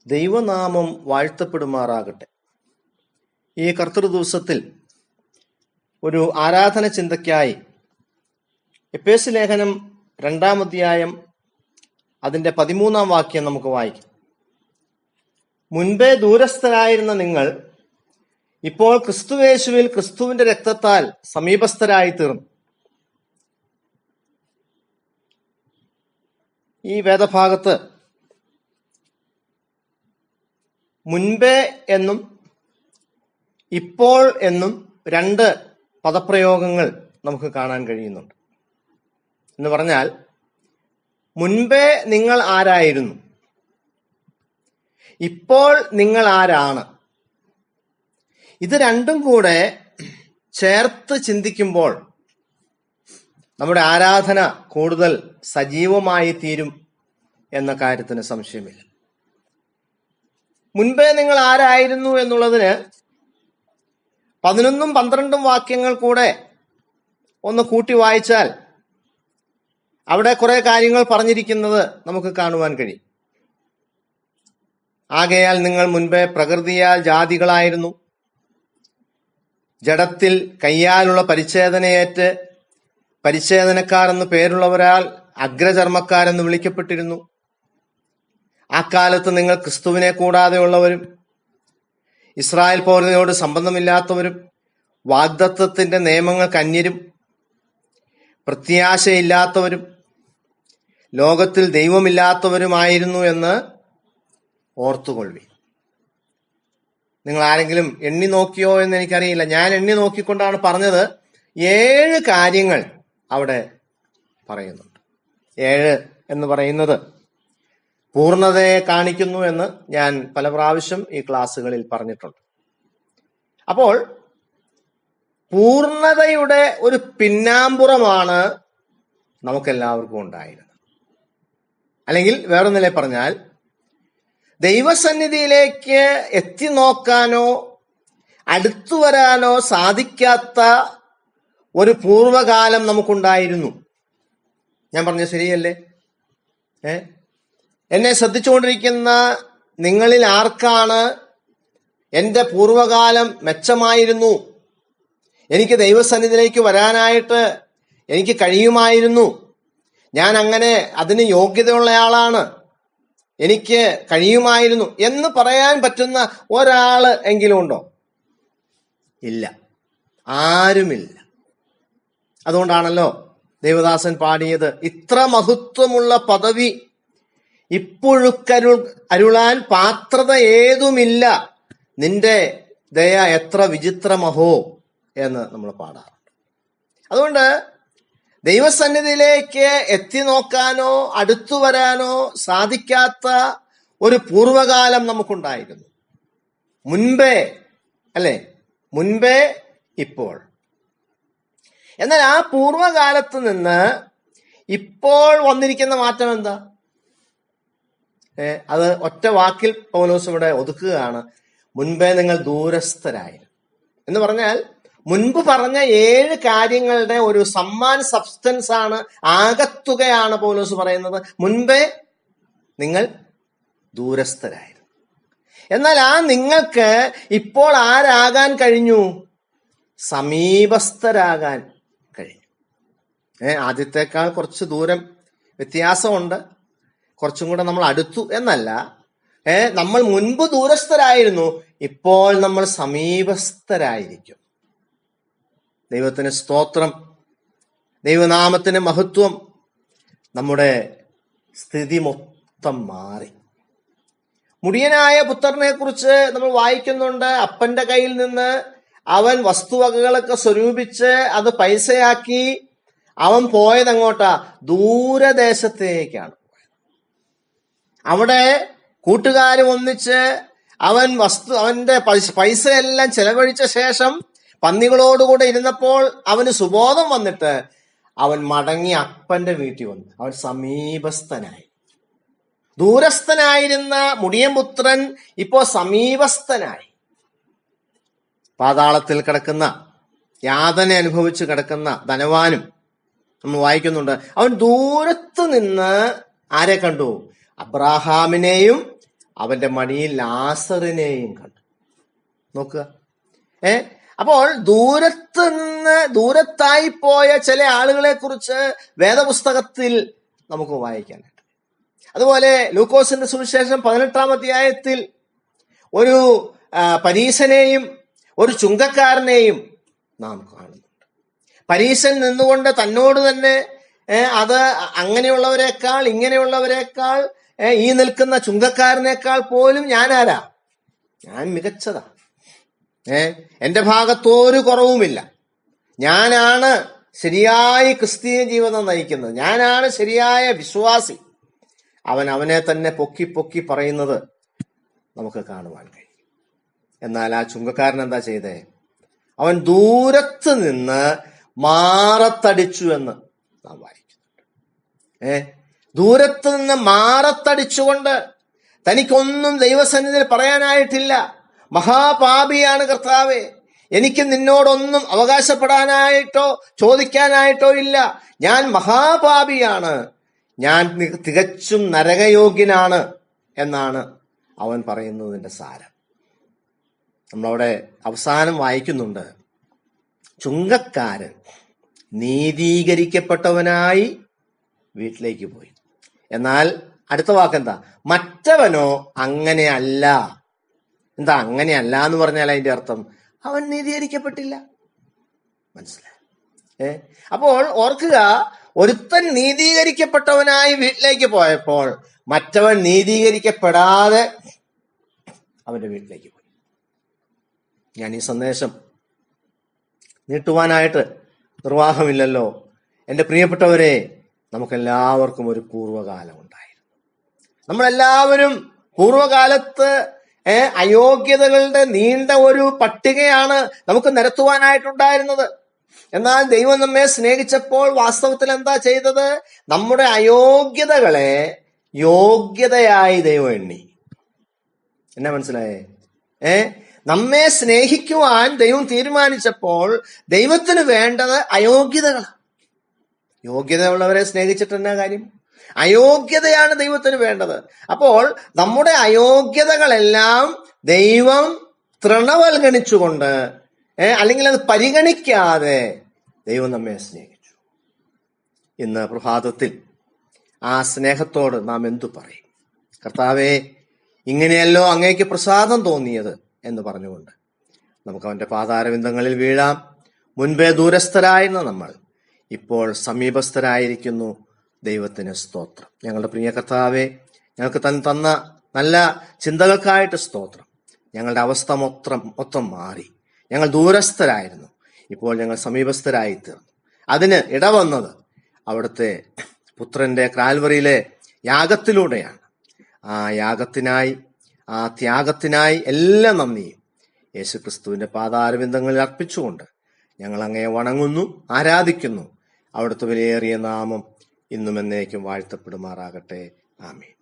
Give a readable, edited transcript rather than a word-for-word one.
ദൈവനാമം വാഴ്ത്തപ്പെടുമാറാകട്ടെ. ഈ കർത്തൃദിവസത്തിൽ ഒരു ആരാധന ചിന്തയ്ക്കായി എഫേസ്യ ലേഖനം 2-ാം അധ്യായം അതിൻ്റെ 13-ാം വാക്യം നമുക്ക് വായിക്കാം. മുൻപേ ദൂരസ്ഥരായിരുന്ന നിങ്ങൾ ഇപ്പോൾ ക്രിസ്തുയേശുവിൽ ക്രിസ്തുവിന്റെ രക്തത്താൽ സമീപസ്ഥരായി തീർന്നു. ഈ വേദഭാഗത്ത് മുൻപേ എന്നും ഇപ്പോൾ എന്നും രണ്ട് പദപ്രയോഗങ്ങൾ നമുക്ക് കാണാൻ കഴിയുന്നുണ്ട്. എന്ന് പറഞ്ഞാൽ, മുൻപേ നിങ്ങൾ ആരായിരുന്നു, ഇപ്പോൾ നിങ്ങൾ ആരാണ്. ഇത് രണ്ടും കൂടെ ചേർത്ത് ചിന്തിക്കുമ്പോൾ നമ്മുടെ ആരാധന കൂടുതൽ സജീവമായി തീരും എന്ന കാര്യത്തിന് സംശയമില്ല. മുൻപേ നിങ്ങൾ ആരായിരുന്നു എന്നുള്ളതിന് 11ഉം 12ഉം വാക്യങ്ങൾ കൂടെ ഒന്ന് കൂട്ടി വായിച്ചാൽ അവിടെ കുറെ കാര്യങ്ങൾ പറഞ്ഞിരിക്കുന്നത് നമുക്ക് കാണുവാൻ കഴിയും. ആകയാൽ നിങ്ങൾ മുൻപേ പ്രകൃതിയാൽ ജാതികളായിരുന്നു, ജഡത്തിൽ കയ്യാലുള്ള പരിച്ഛേദനയേറ്റ് പരിച്ഛേദനക്കാർ എന്ന് പേരുള്ളവരാൽ അഗ്രചർമ്മക്കാരെന്ന് വിളിക്കപ്പെട്ടിരുന്നു. ആ കാലത്ത് നിങ്ങൾ ക്രിസ്തുവിനെ കൂടാതെയുള്ളവരും ഇസ്രായേൽ പൗരതയോട് സംബന്ധമില്ലാത്തവരും വാഗ്ദത്തത്തിന്റെ നിയമങ്ങൾക്ക് അന്യരും പ്രത്യാശയില്ലാത്തവരും ലോകത്തിൽ ദൈവമില്ലാത്തവരുമായിരുന്നു എന്ന് ഓർത്തുകൊള്ളുവിൻ. നിങ്ങൾ ആരെങ്കിലും എണ്ണി നോക്കിയോ എന്ന് എനിക്കറിയില്ല. ഞാൻ എണ്ണി നോക്കിക്കൊണ്ടാണ് പറഞ്ഞത്. 7 കാര്യങ്ങൾ അവിടെ പറയുന്നുണ്ട്. 7 എന്ന് പറയുന്നത് പൂർണ്ണതയെ കാണിക്കുന്നു എന്ന് ഞാൻ പല പ്രാവശ്യം ഈ ക്ലാസ്സുകളിൽ പറഞ്ഞിട്ടുണ്ട്. അപ്പോൾ പൂർണ്ണതയുടെ ഒരു പിന്നാമ്പുറമാണ് നമുക്കെല്ലാവർക്കും ഉണ്ടായിരുന്നത്. അല്ലെങ്കിൽ വേറെ നില പറഞ്ഞാൽ, ദൈവസന്നിധിയിലേക്ക് എത്തി നോക്കാനോ അടുത്തു വരാനോ സാധിക്കാത്ത ഒരു പൂർവകാലം നമുക്കുണ്ടായിരുന്നു. ഞാൻ പറഞ്ഞത് ശരിയല്ലേ? എന്നെ ശ്രദ്ധിച്ചുകൊണ്ടിരിക്കുന്ന നിങ്ങളിൽ ആർക്കാണ് എൻ്റെ പൂർവകാലം മെച്ചമായിരുന്നു, എനിക്ക് ദൈവസന്നിധിയിലേക്ക് വരാനായിട്ട് എനിക്ക് കഴിയുമായിരുന്നു, ഞാൻ അങ്ങനെ അതിന് യോഗ്യതയുള്ളയാളാണ്, എനിക്ക് കഴിയുമായിരുന്നു എന്ന് പറയാൻ പറ്റുന്ന ഒരാള് എങ്കിലും ഉണ്ടോ? ഇല്ല, ആരുമില്ല. അതുകൊണ്ടാണല്ലോ ദേവദാസൻ പാടിയത്, ഇത്ര മഹത്വമുള്ള പദവി ഇപ്പോഴുക്കരുളാൻ പാത്രത ഏതുമില്ല, നിന്റെ ദയ എത്ര വിചിത്രമഹോ എന്ന് നമ്മൾ പാടാറുണ്ട്. അതുകൊണ്ട് ദൈവസന്നിധിയിലേക്ക് എത്തി നോക്കാനോ അടുത്തു വരാനോ സാധിക്കാത്ത ഒരു പൂർവകാലം നമുക്കുണ്ടായിരുന്നു. മുൻപേ, അല്ലെ? മുൻപേ, ഇപ്പോൾ. എന്നാൽ ആ പൂർവകാലത്ത് നിന്ന് ഇപ്പോൾ വന്നിരിക്കുന്ന മാറ്റം എന്താ? അത് ഒറ്റ വാക്കിൽ പൗലോസ് ഇവിടെ ഒതുക്കുകയാണ്. മുൻപേ നിങ്ങൾ ദൂരസ്ഥരായിരുന്നു എന്ന് പറഞ്ഞാൽ, മുൻപ് പറഞ്ഞ 7 കാര്യങ്ങളുടെ ഒരു സമ്മാൻ സബ്സ്റ്റൻസ് ആണ്, ആകത്തുകയാണ് പൗലോസ് പറയുന്നത്. മുൻപേ നിങ്ങൾ ദൂരസ്ഥരായിരുന്നു. എന്നാൽ ആ നിങ്ങൾക്ക് ഇപ്പോൾ ആരാകാൻ കഴിഞ്ഞു? സമീപസ്ഥരാകാൻ കഴിഞ്ഞു. ആദ്യത്തേക്കാൾ കുറച്ച് ദൂരം വ്യത്യാസമുണ്ട്, കുറച്ചും കൂടെ നമ്മൾ അടുത്തു എന്നല്ല. നമ്മൾ മുൻപ് ദൂരസ്ഥരായിരുന്നു, ഇപ്പോൾ നമ്മൾ സമീപസ്ഥരായിരിക്കും. ദൈവത്തിന് സ്തോത്രം, ദൈവനാമത്തിന് മഹത്വം. നമ്മുടെ സ്ഥിതി മൊത്തം മാറി. മുടിയനായ പുത്രനെ കുറിച്ച് നമ്മൾ വായിക്കുന്നുണ്ട്. അപ്പന്റെ കയ്യിൽ നിന്ന് അവൻ വസ്തുവകകളൊക്കെ സ്വരൂപിച്ച് അത് പൈസയാക്കി അവൻ പോയത് എങ്ങോട്ടാ? ദൂരദേശത്തേക്കാണ്. അവിടെ കൂട്ടുകാരും ഒന്നിച്ച് അവന്റെ പൈസയെല്ലാം ചെലവഴിച്ച ശേഷം പന്നികളോടുകൂടെ ഇരുന്നപ്പോൾ അവന് സുബോധം വന്നിട്ട് അവൻ മടങ്ങി അപ്പന്റെ വീട്ടിൽ വന്നു. അവൻ സമീപസ്ഥനായി. ദൂരസ്ഥനായിരുന്ന മുടിയൻപുത്രൻ ഇപ്പോ സമീപസ്ഥനായി. പാതാളത്തിൽ കിടക്കുന്ന, യാതന അനുഭവിച്ച് കിടക്കുന്ന ധനവാനും നമ്മൾ വായിക്കുന്നുണ്ട്. അവൻ ദൂരത്ത് നിന്ന് ആരെ കണ്ടു? അബ്രാഹാമിനെയും അവന്റെ മടിയിൽ ലാസറിനെയും കണ്ടു. നോക്കുക. അപ്പോൾ ദൂരത്തായി പോയ ചില ആളുകളെ കുറിച്ച് വേദപുസ്തകത്തിൽ നമുക്ക് വായിക്കാനായിട്ട്. അതുപോലെ ലൂക്കോസിന്റെ സുവിശേഷം 18-ാം അധ്യായത്തിൽ ഒരു പരീശനെയും ഒരു ചുങ്കക്കാരനെയും നാം കാണുന്നുണ്ട്. പരീശൻ നിന്നുകൊണ്ട് തന്നോട് തന്നെ അത് അങ്ങനെയുള്ളവരെക്കാൾ ഇങ്ങനെയുള്ളവരെക്കാൾ ഈ നിൽക്കുന്ന ചുങ്കക്കാരനേക്കാൾ പോലും ഞാനാരാ, ഞാൻ മികച്ചതാ, എന്റെ ഭാഗത്തൊരു കുറവുമില്ല, ഞാനാണ് ശരിയായി ക്രിസ്തീയ ജീവിതം നയിക്കുന്നത്, ഞാനാണ് ശരിയായ വിശ്വാസി. അവനെ തന്നെ പൊക്കി പൊക്കി പറയുന്നത് നമുക്ക് കാണുവാൻ കഴിയും. എന്നാൽ ആ ചുങ്കക്കാരൻ എന്താ ചെയ്തേ? അവൻ ദൂരത്ത് നിന്ന് മാറത്തടിച്ചു എന്ന് നാം വായിക്കുന്നുണ്ട്. ദൂരത്ത് നിന്ന് മാറത്തടിച്ചുകൊണ്ട് തനിക്കൊന്നും ദൈവസന്നിധിയിൽ പറയാനായിട്ടില്ല. മഹാപാപിയാണ് കർത്താവേ, എനിക്ക് നിന്നോടൊന്നും അവകാശപ്പെടാനായിട്ടോ ചോദിക്കാനായിട്ടോ ഇല്ല, ഞാൻ മഹാപാപിയാണ്, ഞാൻ തികച്ചും നരകയോഗ്യനാണ് എന്നാണ് അവൻ പറയുന്നതിന്റെ സാരം. നമ്മളവിടെ അവസാനം വായിക്കുന്നുണ്ട്, ചുങ്കക്കാരൻ നീതീകരിക്കപ്പെട്ടവനായി വീട്ടിലേക്ക് പോയി. എന്നാൽ അടുത്ത വാക്കെന്താ? മറ്റവനോ അങ്ങനെയല്ല. എന്താ അങ്ങനെയല്ല എന്ന് പറഞ്ഞാൽ അതിന്റെ അർത്ഥം അവൻ നീതീകരിക്കപ്പെട്ടില്ല. മനസ്സിലായി? അപ്പോൾ ഓർക്കുക, ഒരുത്തൻ നീതീകരിക്കപ്പെട്ടവനായി വീട്ടിലേക്ക് പോയപ്പോൾ മറ്റവൻ നീതീകരിക്കപ്പെടാതെ അവന്റെ വീട്ടിലേക്ക് പോയി. ഞാൻ ഈ സന്ദേശം നീട്ടുവാനായിട്ട് നിർവാഹമില്ലല്ലോ. എൻ്റെ പ്രിയപ്പെട്ടവരെ, നമുക്കെല്ലാവർക്കും ഒരു പൂർവ്വകാലം ഉണ്ടായിരുന്നു. നമ്മളെല്ലാവരും പൂർവ്വകാലത്ത് അയോഗ്യതകളുടെ നീണ്ട ഒരു പട്ടികയാണ് നമുക്ക് നിരത്തുവാനായിട്ടുണ്ടായിരുന്നത്. എന്നാൽ ദൈവം നമ്മെ സ്നേഹിച്ചപ്പോൾ വാസ്തവത്തിൽ എന്താ ചെയ്തത്? നമ്മുടെ അയോഗ്യതകളെ യോഗ്യതയായി ദൈവം എണ്ണി. എന്നാ മനസ്സിലായേ? നമ്മെ സ്നേഹിക്കുവാൻ ദൈവം തീരുമാനിച്ചപ്പോൾ ദൈവത്തിന് വേണ്ടത് അയോഗ്യതകളാണ്. യോഗ്യതയുള്ളവരെ സ്നേഹിച്ചിട്ട് എന്നാ കാര്യം? അയോഗ്യതയാണ് ദൈവത്തിന് വേണ്ടത്. അപ്പോൾ നമ്മുടെ അയോഗ്യതകളെല്ലാം ദൈവം തൃണവൽഗണിച്ചുകൊണ്ട് അല്ലെങ്കിൽ അത് പരിഗണിക്കാതെ ദൈവം നമ്മെ സ്നേഹിച്ചു. ഇന്ന് പ്രഭാതത്തിൽ ആ സ്നേഹത്തോട് നാം എന്തു പറയും? കർത്താവേ, ഇങ്ങനെയല്ലോ അങ്ങേക്ക് പ്രസാദം തോന്നിയത് എന്ന് പറഞ്ഞുകൊണ്ട് നമുക്ക് അവന്റെ പാതാരവിന്ദങ്ങളിൽ വീഴാം. മുൻപേ ദൂരസ്ഥരായിരുന്ന നമ്മൾ ഇപ്പോൾ സമീപസ്ഥരായിരിക്കുന്നു. ദൈവത്തിന് സ്തോത്രം. ഞങ്ങളുടെ പ്രിയ കർത്താവേ, ഞങ്ങൾക്ക് തന്ന നല്ല ചിന്തകൾക്കായിട്ട് സ്തോത്രം. ഞങ്ങളുടെ അവസ്ഥ മൊത്തം മാറി. ഞങ്ങൾ ദൂരസ്ഥരായിരുന്നു, ഇപ്പോൾ ഞങ്ങൾ സമീപസ്ഥരായി തീർന്നു. അതിന് ഇടവന്നത് അവിടുത്തെ പുത്രന്റെ കാൽവറിയിലെ യാഗത്തിലൂടെയാണ്. ആ യാഗത്തിനായി, ആ ത്യാഗത്തിനായി എല്ലാം നന്ദിയും യേശുക്രിസ്തുവിന്റെ പാതാരവിന്ദങ്ങളിൽ അർപ്പിച്ചുകൊണ്ട് ഞങ്ങൾ അങ്ങയെ വണങ്ങുന്നു, ആരാധിക്കുന്നു. അവിടുത്തെ വിലയേറിയ നാമം ഇന്നും എന്നേക്കും വാഴ്ത്തപ്പെടുമാറാകട്ടെ. ആമേൻ.